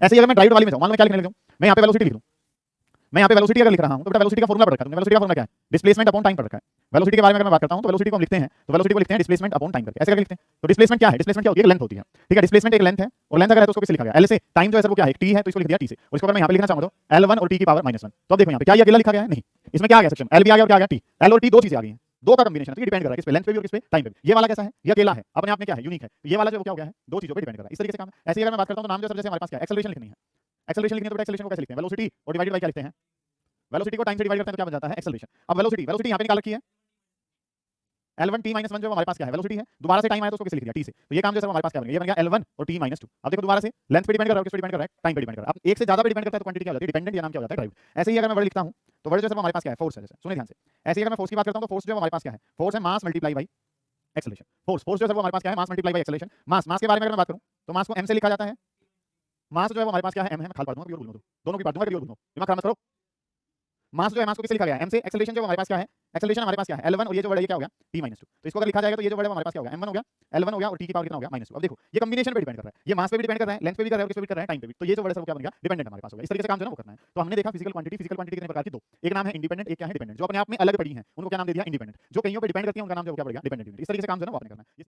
ऐसे ही अगर मैं ड्राइव वाली में जाऊं, मान लो मैं क्या लिखने लग जाऊं, मैं यहाँ पे वेलोसिटी लिख दूं, मैं यहाँ पे वेलोसिटी अगर लिख रहा हूं तो बेटा वेलोसिटी का फॉर्मूला पढ़ रखा है तुमने। वेलोसिटी का फॉर्मूला क्या है? डिस्प्लेसमेंट अपॉन टाइम पढ़ रखा है। वेलोसिटी के बारे में अगर मैं बात करता हूं तो वेलोसिटी को हम लिखते हैं, तो वेलोसिटी को लिखते हैं डिस्प्लेसमेंट अपॉन टाइम करके, ऐसे करके लिखते हैं। तो डिस्प्लेसमेंट क्या है? डिस्प्लेसमेंट क्या होती है? लेंथ होती है, ठीक है। डिस्प्लेसमेंट एक लेंथ है, और लेंथ अगर है तो उसको किससे लिखा गया? एल से। टाइम जो है सर वो क्या है? टी है, तो इसको लिख दिया टी से। और इसको अगर मैं यहाँ पे लिखना चाहूँ तो L1 और टी की पावर -1। तो अब देखो यहाँ पे क्या ये अकेला लिखा गया है? नहीं, इसमें क्या आ गया सेक्शन? एल भी आ गया और क्या आ गया? टी। एल और टी दो चीजें आ गई हैं, दो का कॉम्बिनेशन है, तो ये डिपेंड कर रहा है किस पे? लेंथ पे भी और किस पे? टाइम पे भी। ये वाला कैसा है? ये अकेला है, अपने आप में क्या है? यूनिक है। ये वाला जो वो क्या हो गया है? दो चीजों पे डिपेंड कर रहा है। इस तरीके से काम है। ऐसे ही अगर मैं बात करता हूं तो नाम जो सब जैसे हमारे पास क्या है? एक्सेलरेशन लिखनी है। एक्सेलरेशन लिखनी है तो बेटा एक्सेलरेशन को कैसे लिखते हैं? वेलोसिटी और डिवाइडेड बाय क्या लिखते हैं? वेलोसिटी को टाइम से डिवाइड करते हैं तो क्या बन जाता है? एक्सेलरेशन। अब वेलोसिटी वेलोसिटी यहाँ पे निकाल रखी है, L1 t -1 जो हमारे पास क्या है? वेलोसिटी है। दोबारा से टाइम आया तो उसको कैसे लिख दिया? टी से। तो ये काम जो है हमारे पास क्या बन गया? ये बन गया L1 और t -2। अब देखो दोबारा से लेंथ पे डिपेंड कर रहा है, किस पे डिपेंड कर रहा है? टाइम पे डिपेंड कर रहा है। अब एक से ज्यादा पे डिपेंड करता है तो क्वांटिटी क्या हो जाती है? डिपेंडेंट। ये नाम क्या हो जाता है? ड्राइव। ऐसे ही अगर मैं वर्ड लिखता हूं तो वर्ड जो है हमारे पास क्या है? फोर्स है। जैसे सुनिए ध्यान से, ऐसे ही अगर मैं फोर्स की बात करता हूं तो फोर्स जो हमारे पास क्या है? फोर्स है mass multiply by acceleration. Force force जो है हमारे पास क्या है? Mass multiply by acceleration. Mass mass के बारे में अगर मैं बात करूं तो मास को m से लिखा जाता है। मास जो है हमारे पास क्या है? m है। मैं खाल पढ़ दूंगा, कभी और बोल दूं, दोनों की बात दूंगा, कभी और बोल दूं, दिमाग खराब मत करो। मास जो है, मास को किससे लिखा गया है? m से। एक्सेलरेशन जो हमारे पास क्या है? एक्सेलरेशन हमारे पास क्या है? L1 और ये जो वर्ड है ये क्या हो गया? t -2। तो इसको अगर लिखा जाएगा तो ये जो वर्ड है हमारे पास क्या हो गया? m1 हो गया, L1 हो गया और t की पावर कितना हो गया? -2। अब देखो ये कॉम्बिनेशन पे डिपेंड कर रहा है, ये मास पे भी डिपेंड कर रहा है, लेंथ पे भी कर रहा है और किस पे भी कर रहा है? टाइम पे भी। तो ये जो वर्ड है वो क्या बन गया? डिपेंडेंट हमारे पास हो गया। इस तरीके से काम जो है ना वो करना है। तो हमने देखा फिजिकल क्वांटिटी कितने प्रकार की? दो। एक नाम है इंडिपेंडेंट, एक क्या है? डिपेंडेंट। जो अपने आप में अलग पड़ी है उनको क्या नाम दे दिया? इंडिपेंडेंट। जो कईयों पे डिपेंड करती है उनका नाम जो क्या पड़ गया? डिपेंडेंट। इस तरीके से काम जो है ना वो आपने करना है।